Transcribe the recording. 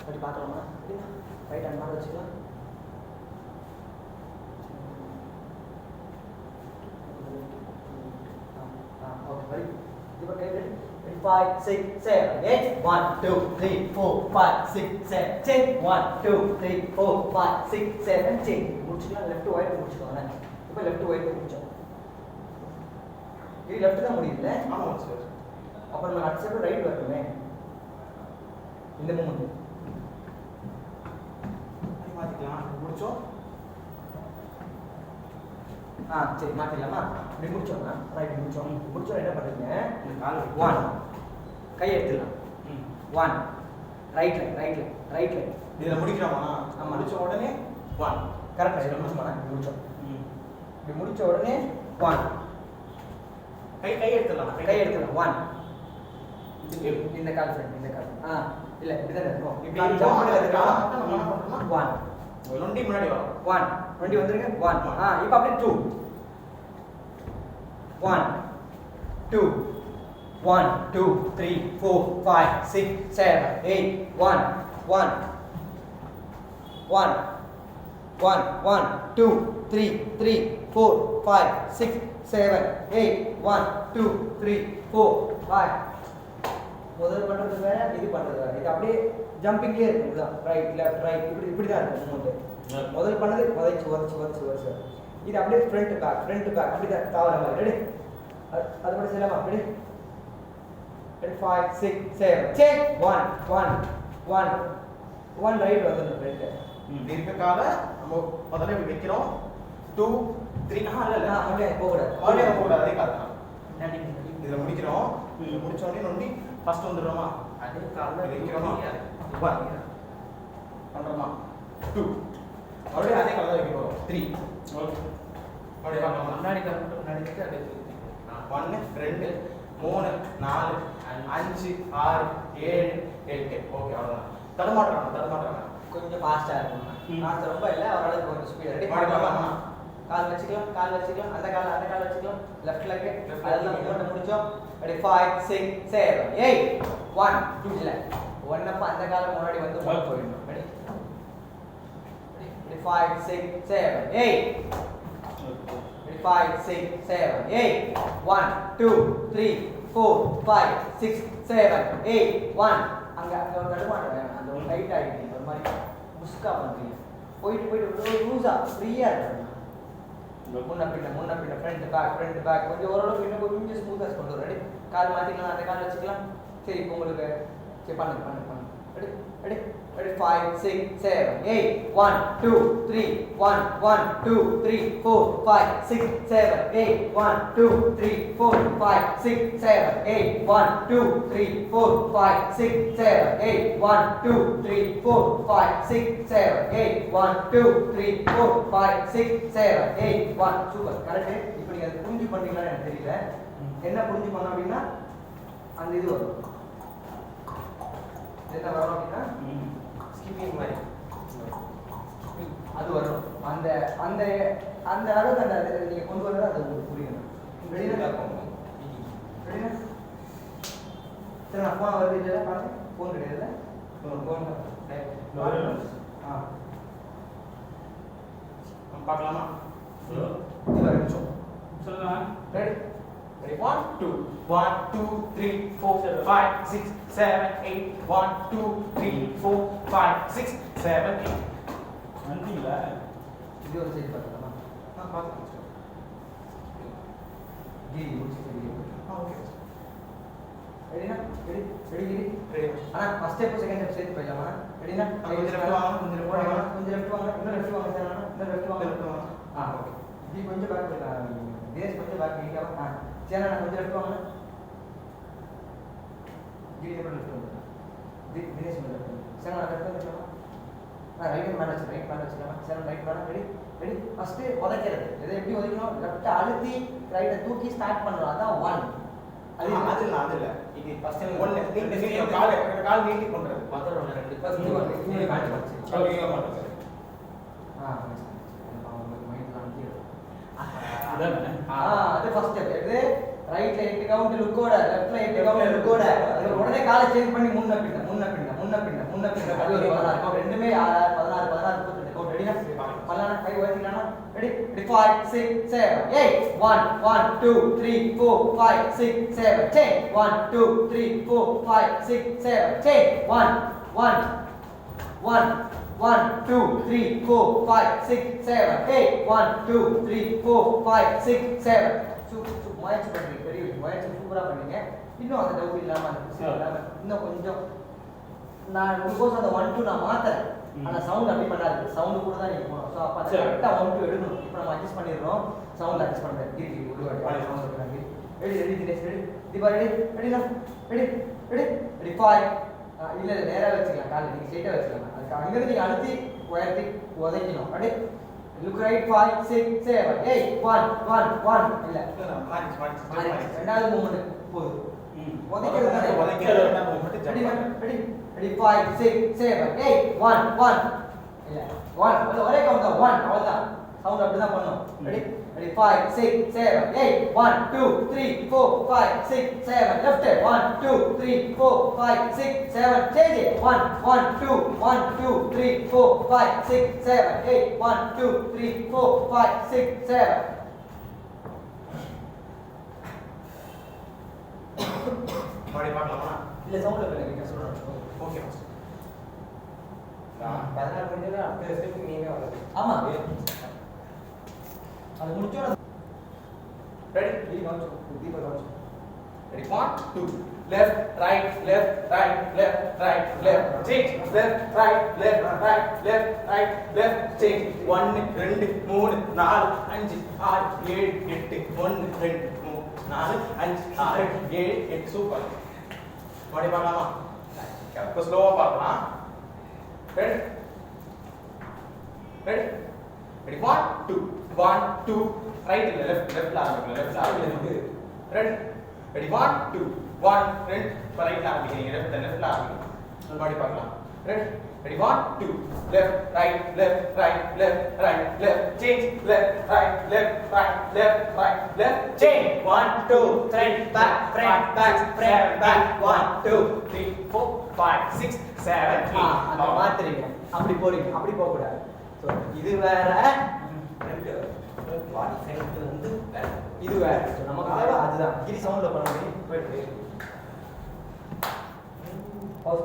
அப்படி பார்க்கலாமா? Right hand மேலே வச்சுக்கலாம். Okay very good. இப்போ கை ரெடி. 5 6 7 8 1 2 3 4 5 6 7 10 1 2 3 4 5 6 7 10 முடிச்சுக்கலாம். லெஃப்ட் ஒயிட் முடிச்சுக்கோங்க. இப்போ லெஃப்ட் ஒயிட் முடிச்சோம். இது லெஃப்ட் தான் முடியுதுல? ஆமாம் சார். அப்போ நம்ம அடுத்த சைடு ரைட் வரணுமே. இந்த மூமெண்ட் மாற்றிக்கலாம். முடிச்சோம். சரி மாற்றிக்கலாமா? இப்படி முடிச்சோம்னா ரைட் முடிச்சோம். முடிச்சோம் என்ன பண்ணுறீங்க? இந்த கால் 1 கை எடுத்துக்கலாம். 1 ரைட்ல இதில் முடிக்கிறோமா? ஆமாம். முடிச்ச உடனே 1 கரெக்டாக இதில் முடிச்சோமா? முடிச்சோம். இப்படி முடிச்ச உடனே 1 கை எடுத்துடலாம். கை எடுத்துக்கலாம். 1 இந்த கால் ஃப்ரெண்ட் இந்த கால் இல்லை இப்படி தான் இருக்கும். இப்படி ஜம்ப் பண்ணி எடுத்துக்கலாம். நம்ம என்ன பண்ணுறோம்னா 1 நொண்டி முன்னாடி வரும். 1 நொண்டி வந்துருங்க. 1 இப்போ அப்படியே 2 1 2 1 2 3 4 5 6 7 8 1 1 1 1 1 2 3 3 4 5 6 7 8 1 2 3 4 5 முதல் பண்ணுறது வேற, இது பண்ணுறது வேற. இது அப்படியே ஜம்பிங்லேயே இருக்கும். இதுதான் ரைட் லெஃப்ட் ரைட் இப்படி தான் இருக்கும் மூமெண்ட். முதல் பண்ணது உதச்சு இது அப்படியே ஃப்ரண்ட் பேக் அப்படி தான் தாவர மாதிரி. ரெடி? அது மட்டும் செய்யலாமா? ரெடி? 5 6 7 செக் 1 1 1 1 ரைட் வந்துடும் ஃப்ரண்ட். இருக்க காலை நம்ம முதல்ல இப்படி வைக்கிறோம். 2 3 இல்லை அப்படியே போகக்கூடாது. மறுபடியும் போகக்கூடாது. அதே கால் தான். இதில் முடிக்கிறோம். முடிச்ச உடனே நொண்டி ஃபர்ஸ்ட் வந்துடுறோமா? அதே காலில் வைக்கிறோமா? 1 பண்ணுறோமா? 2 மறுபடியும் அதே கால் தான் வைக்க போகிறோம். 3 அப்படியே முன்னாடி கால் மட்டும் முன்னாடி வச்சு அப்படியே 1 2 3 4 5 6 7 8 ஓகே அவ்வளோதான். தடுமாட்டுறாங்க கொஞ்சம் ஃபாஸ்ட்டாக இருக்கும். ஃபாஸ்ட் ரொம்ப இல்லை, ஓரளவுக்கு கொஞ்சம் ஸ்பீடாக. ரெடி? மாடிக்கலாம். கால் வச்சுக்கலாம். அந்த கால் வச்சுக்கலாம். லெஃப்ட் லெக் அதெல்லாம் மூமெண்ட் முடிச்சோம். ரெடி? 5 6 7 8 1 2 இல்லை 1 அப்போ அந்த காலம் முன்னாடி வந்து போயிடணும். ரெடி? 5 6 7 8 5 6 7 8 1 2 3 4 5 6 7 8 1 அங்க ஒரு தடுமாட்டம். அந்த ஒரு டைட் ஆகிட்டு ஒரு மாதிரி முஸ்கா பண்ணுறீங்க. போயிட்டு லூஸா ஃப்ரீயா இருக்கு. முன்ன பின்ன ஃப்ரண்ட் பேக் கொஞ்சம் ஓரளவுக்கு இன்னும் கொஞ்சம் ஸ்மூத்தாக கொண்டு வரும். ரெடி? கால் மாற்றிக்கலாம். அந்த கால் வச்சுக்கலாம். சரி இப்போ உங்களுக்கு சரி பண்ணுங்க. Ready 5 6 7 8 1 2 3 1 1 2 3 4 5 6 7 8 1 2 3 4 5 6 7 8 1 2 3 4 5 6 7 8 1 2 3 4 5 6 7 8 1 2 3 4 5 6 7 8 1 super. கரெக்டு. இப்போ நீங்கள் அது புரிஞ்சு பண்ணீங்களான்னு எனக்கு தெரியல. என்ன புரிஞ்சு பண்ணோம் அப்படின்னா அந்த இது வரும். என்ன வரும் அப்படின்னா ஸ்கிப்பிங் மாதிரி அது வரும். அந்த அந்த அந்த அளவுக்கு அந்த நீங்கள் கொண்டு வரது அது உங்களுக்கு புரியணும். ரெடினா? சரி நான் ஃபோன் வருது இல்லை பாருங்க. ஃபோன் கிடையாது. ஃபோன் பார்க்கலாமா? இது வர நிமிஷம் சொல்லுங்க. ரெடி? 1 2 1 2 3 4 5 6 7 8 1 2 3 4 5 6 7 8 வந்தீங்களா? இது ஒரு சைடு பார்க்கலாமா? பார்க்கலாம். ஓகே. ரெடினா? Ready ready. First step second step சேர்த்து போயிடலாமா? ரெடினா? கொஞ்சம் லெஃப்ட் வாங்க. கொஞ்சம் லெஃப்ட் வாங்க. இன்னும் லெஃப்ட் வாங்க சார். இன்னும் லெஃப்ட் வாங்க. ஓகே. இது கொஞ்சம் பேக் போயிடலாம். தேஸ் கொஞ்சம் பேக் நீட்டாக. சரி நான் கொஞ்சம் லெஃப்ட் வாங்க. இது எப்படி லெஃப்ட் வாங்க? தினேஷ் கொஞ்சம் லெஃப்ட் வாங்க. சரி நான் லெஃப்ட் வாங்க. ரைட் மேலே வச்சுக்கலாம். சரி ரைட் மேலே. ரெடி? ஃபர்ஸ்ட் உதைக்கிறது. இதை எப்படி உதைக்கணும்? லெஃப்ட் அழுத்தி ரைட்டை தூக்கி ஸ்டார்ட் பண்ணுறோம். அதான் 1. அது இல்ல. இது ஃபர்ஸ்ட் 1 நீங்க கால் நீட்டி பண்றது. மொத்தம் 2 ஃபர்ஸ்ட் 1 இது காட்சி வச்சு. ஓகே மாட்டேன். அது ஃபர்ஸ்ட் ஸ்டெப். இது ரைட்ல 8 கவுண்ட் லுக்கோட, லெஃப்ட்ல 8 கவுண்ட் லுக்கோட. உடனே காலை சேஞ்ச் பண்ணி முன்ன பின்ன முன்ன பின்ன அது ஒரு 16 கவுண்ட் ரெண்டுமே 16 32 கவுண்ட் ரெடினா பண்ணலாம் கை உயர்த்திக்கலாம் ரெடி 5 6 7 8 1 1 2 3 4 5 6 7 10 1 2 3 4 5 6 7 10 1 1 1 1 2 3 4 5 6 7 8 1 2 3 4 5 6 7 முயற்சி பண்றீங்க பெரிய முயற்சி சூப்பரா பண்ணீங்க இன்னும் அந்த டவுட் இல்லாம இன்னும் கொஞ்சம் நான் உங்களுக்கு அந்த 1 2 நான் மாத்தறேன் ஆனா சவுண்ட் அப்படி பண்ணாது சவுண்ட் கூட தான் நீங்க போறோம் சோ அப்ப கரெக்ட்டா 1 2 எடுக்கணும் இப்போ நம்ம அட்ஜஸ்ட் பண்ணிரோம் சவுண்ட் அட்ஜஸ்ட் பண்றேன் டிடி ஒரு வாட்டி சவுண்ட் எடுக்கறாங்க ரெடி தினேஷ் ரெடி தீபா ரெடினா ரெடி 5 இல்ல நேரா வச்சுக்கலாம் கால் நீங்க ஸ்ட்ரைட்டா வச்சுக்கலாம் அதுக்கு அங்க இருந்து நீங்க அழுத்தி உயர்த்தி உதைக்கணும் ரெடி look right 5 6 7 8 1 1 1 இல்ல ரெண்டாவது மூவ்மென்ட் போகுது உதைக்கிறது ரெடி 5 6 7 8 1 1 இல்ல 1 ஒரே கவுண்ட் தான் 1 அவ்வளவுதான் சவுண்ட் அப்படி தான் பண்ணனும் ரெடி 5 6 7 8 1 2 3 4 5 6 7 left 1 2 3 4 5 6 7 change it 1 1 2 1 2 3 4 5 6 7 8 1 2 3 4 5 6 7 மாடி பார்க்கலாமா இல்ல சவுண்ட்ல பண்ணுங்க சொல்றேன் ஓகே நான் 16 பண்ணிட்டு அப்படியே ஸ்டெப் நீங்க வரது ஆமா அது முடிச்சோட ரெடி தீபா காமிச்சு ready 1 2 left right change left right change 1 2 3 4 5 6 7 8 1 2 3 4 5 6 7 8 super மாடி பார்க்கலாமா இப்போ ஸ்லோவா பார்க்கலாம் ரெடி 1 2 ரைட் இல்ல லெஃப்ட்ல ஆரம்பிங்க ரெடி 1 2 1 2 ரைட்ல ஆரம்பிக்கிறீங்க லெஃப்ட்ல ஆரம்பிங்க மாடி பார்க்கலாம் ready 1 2 left right change left change 1 2 3 back front back 1 2 3 4 5 6 7 அந்த 8 மாத்துறீங்க அப்படி போறீங்க அப்படி போக கூடாது சோ இது வேற பாடி சைடு வந்து இது வேற So, நமக்கு தேவை அதுதான் கிரி சவுண்ட்ல பண்ண முடியும் போயிட்டு Pause